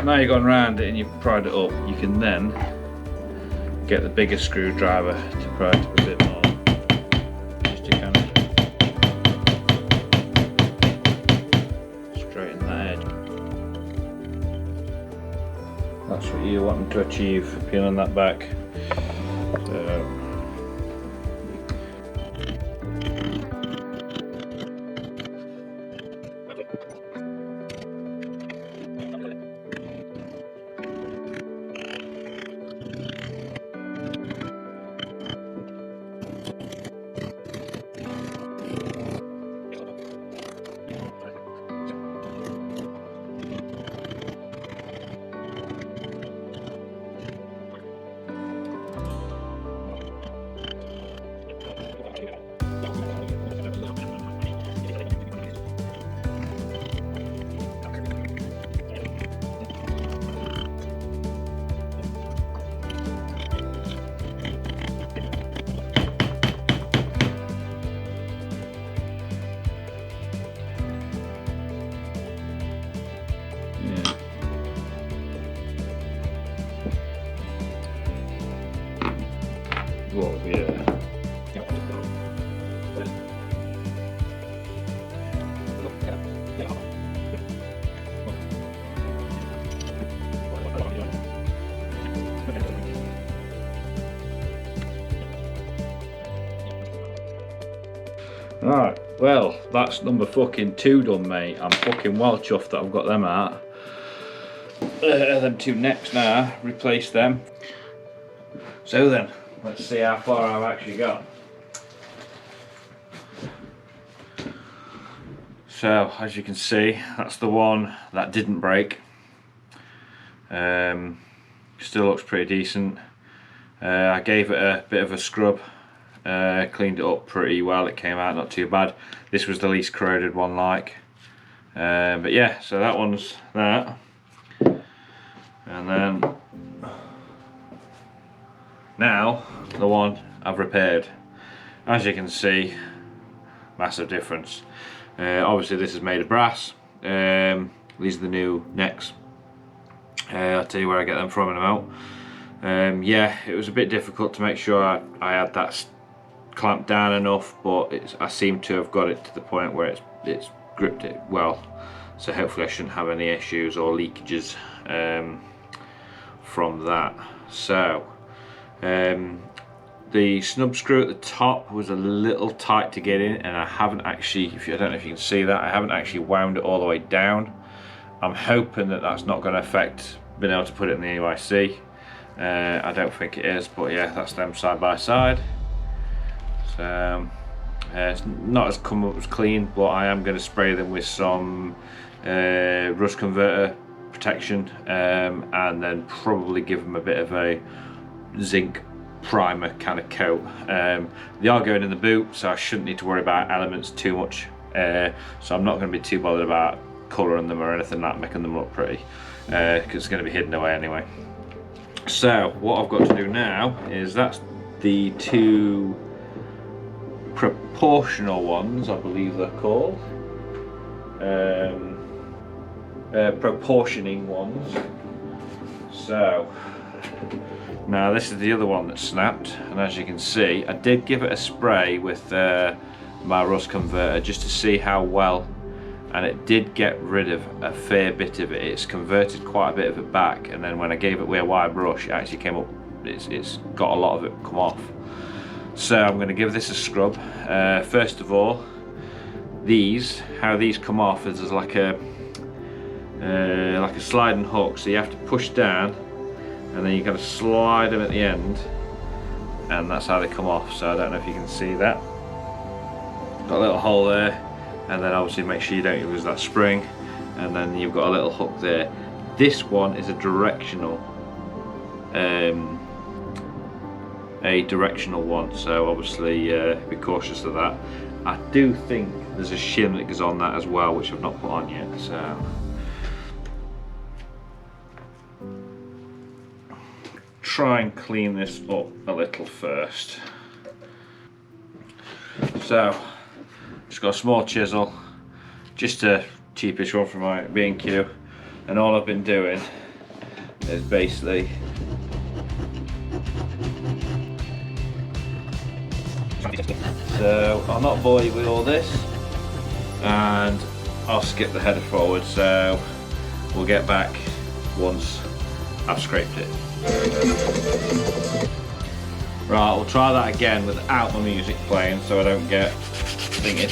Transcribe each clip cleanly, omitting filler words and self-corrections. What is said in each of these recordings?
now you've gone round it and you've pried it up, you can then get the bigger screwdriver to pry it up a bit more. Just to kind of straighten that edge. That's what you're wanting to achieve, peeling that back. So, whoa, yeah. Alright, well, that's number fucking 2 done, mate. I'm fucking well chuffed that I've got them out. Them 2 necks now, replace them. So then, let's see how far I've actually got. So, as you can see, that's the one that didn't break. Still looks pretty decent. I gave it a bit of a scrub, cleaned it up pretty well. It came out not too bad. This was the least corroded one, like. But yeah, so that one's that. And then now the one I've repaired. As you can see, massive difference. Obviously this is made of brass. These are the new necks. I'll tell you where I get them from in a moment. Yeah, it was a bit difficult to make sure I had that clamped down enough, but I seem to have got it to the point where it's gripped it well. So hopefully I shouldn't have any issues or leakages from that. So the snub screw at the top was a little tight to get in, and I haven't actually, I don't know if you can see that, I haven't actually wound it all the way down. I'm hoping that that's not going to affect being able to put it in the AYC. I don't think it is, but yeah, that's them side by side. So it's not as come up as clean, but I am going to spray them with some rust converter protection, and then probably give them a bit of a zinc primer kind of coat. They are going in the boot, so I shouldn't need to worry about elements too much. So I'm not going to be too bothered about colouring them or anything like making them look pretty, because it's going to be hidden away anyway. So what I've got to do now is, that's the 2 proportional ones, I believe they're called. Proportioning ones. So now this is the other one that snapped, and as you can see, I did give it a spray with my rust converter just to see how well, and it did get rid of a fair bit of it. It's converted quite a bit of it back, and then when I gave it with a wire brush, it actually came up, it's got a lot of it come off. So I'm going to give this a scrub. First of all, how these come off is there's like a sliding hook, so you have to push down and then you got to slide them at the end, and that's how they come off. So I don't know if you can see that. Got a little hole there, and then obviously make sure you don't lose that spring, and then you've got a little hook there. This one is a directional one, so obviously be cautious of that. I do think there's a shim that goes on that as well, which I've not put on yet. So try and clean this up a little first. So just got a small chisel, just a cheapish one from my B&Q, and all I've been doing is basically so I'll not bore you with all this, and I'll skip the header forward, so we'll get back once I've scraped it. Right, we'll try that again without my music playing so I don't get thinking.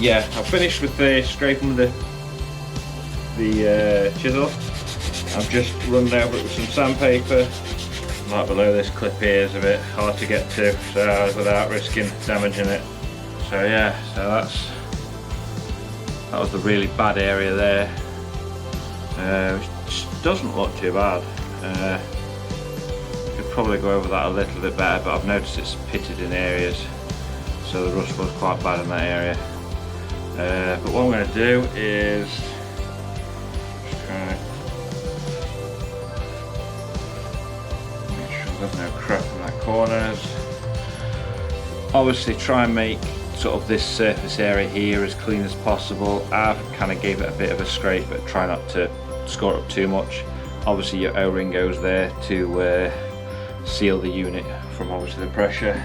Yeah, I've finished with the scraping with the chisel. I've just run over it with some sandpaper. Right below this clip here is a bit hard to get to, so without risking damaging it. So yeah, so that was the really bad area there, which doesn't look too bad. Could probably go over that a little bit better, but I've noticed it's pitted in areas, so the rust was quite bad in that area. But what I'm going to do is just try to make sure there's no crap in that corners. Obviously try and make sort of this surface area here as clean as possible. I've kind of gave it a bit of a scrape, but try not to score up too much. Obviously your O-ring goes there to seal the unit from obviously the pressure.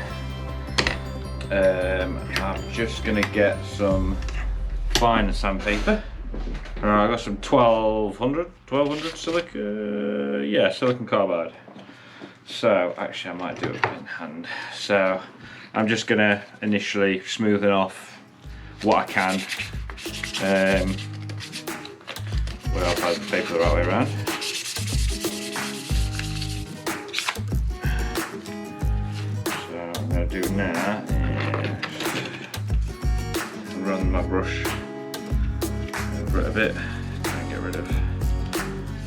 I'm just going to get some fine sandpaper. Alright, I've got some 1200 silicon carbide. So actually I might do it in hand. So I'm just going to initially smoothen off what I can. Well, I'll have the paper the right way around. So what I'm going to do now is run my brush over it a bit, try and get rid of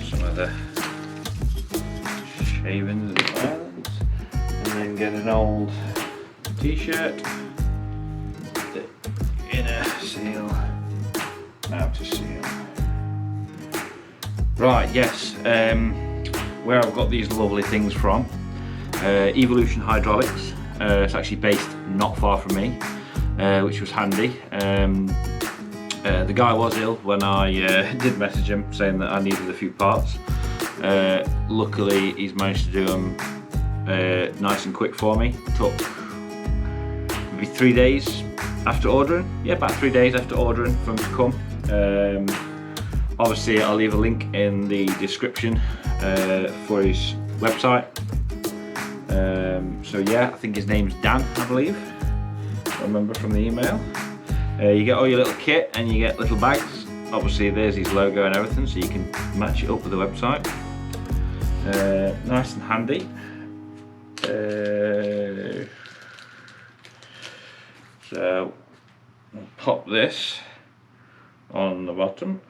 some of the shavings and islands, and then get an old t-shirt, the inner seal, outer seal. Right, yes, where I've got these lovely things from, Evolution Hydraulics. It's actually based not far from me, which was handy. The guy was ill when I did message him saying that I needed a few parts. Luckily he's managed to do them nice and quick for me. It took maybe 3 days after ordering. Yeah, about 3 days after ordering for him to come. Obviously I'll leave a link in the description for his website. So yeah, I think his name's Dan, I believe. I remember from the email. You get all your little kit and you get little bags. Obviously there's his logo and everything, so you can match it up with the website. Nice and handy. So I'll pop this on the bottom.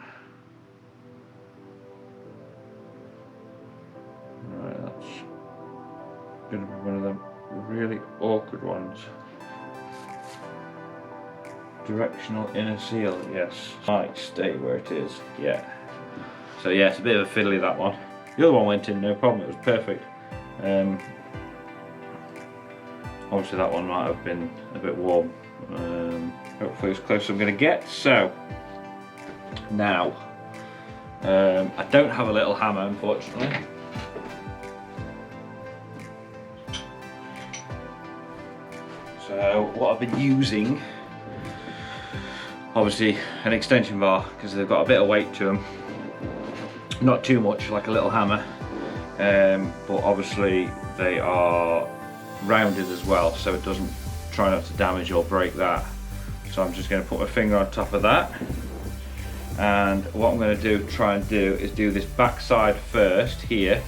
Right, that's going to be one of them really awkward ones. Directional inner seal, yes. Might stay where it is, yeah. So yeah, it's a bit of a fiddly, that one. The other one went in no problem, it was perfect. Obviously that one might have been a bit warm. Hopefully as close as I'm going to get. So now, I don't have a little hammer, unfortunately. So what I've been using, obviously an extension bar, because they've got a bit of weight to them. Not too much, like a little hammer, but obviously they are rounded as well, so it doesn't try not to damage or break that. So I'm just going to put my finger on top of that, and what I'm going to try and do is do this back side first here,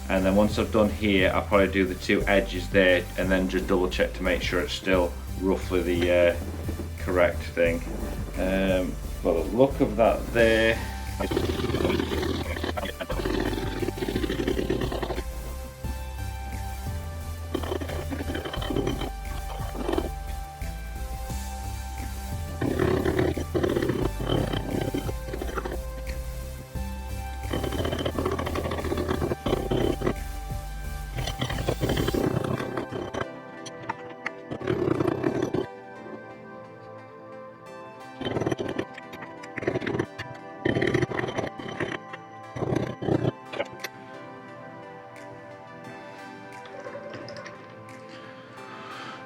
and then once I've done here I'll probably do the two edges there, and then just double check to make sure it's still roughly the correct thing. By the look of that there,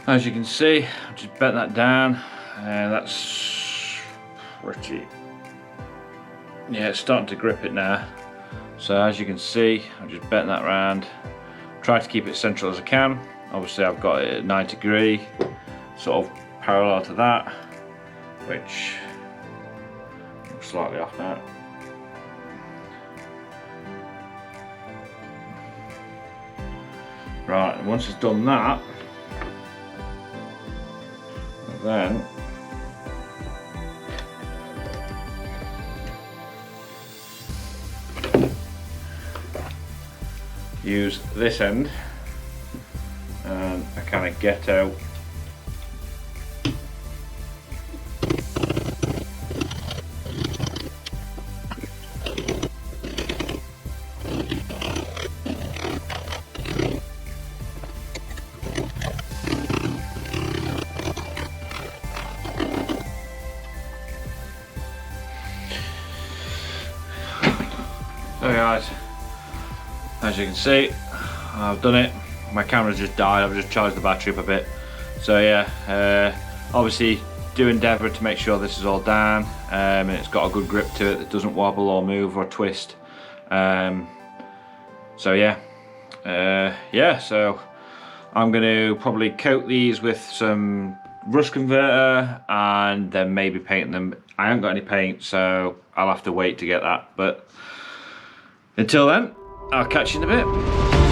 As you can see, I've just bent that down, and that's pretty, yeah, it's starting to grip it now. So as you can see, I've just bent that round, try to keep it central as I can. Obviously I've got it at 90 degree, sort of parallel to that, which I'm slightly off now. Right, and once it's done that, then use this end and I kind of get out so guys, as you can see, I've done it. My camera's just died, I've just charged the battery up a bit. So yeah, obviously do endeavour to make sure this is all down and it's got a good grip to it that doesn't wobble or move or twist. So yeah, so I'm going to probably coat these with some rust converter and then maybe paint them. I haven't got any paint, so I'll have to wait to get that, but until then, I'll catch you in a bit.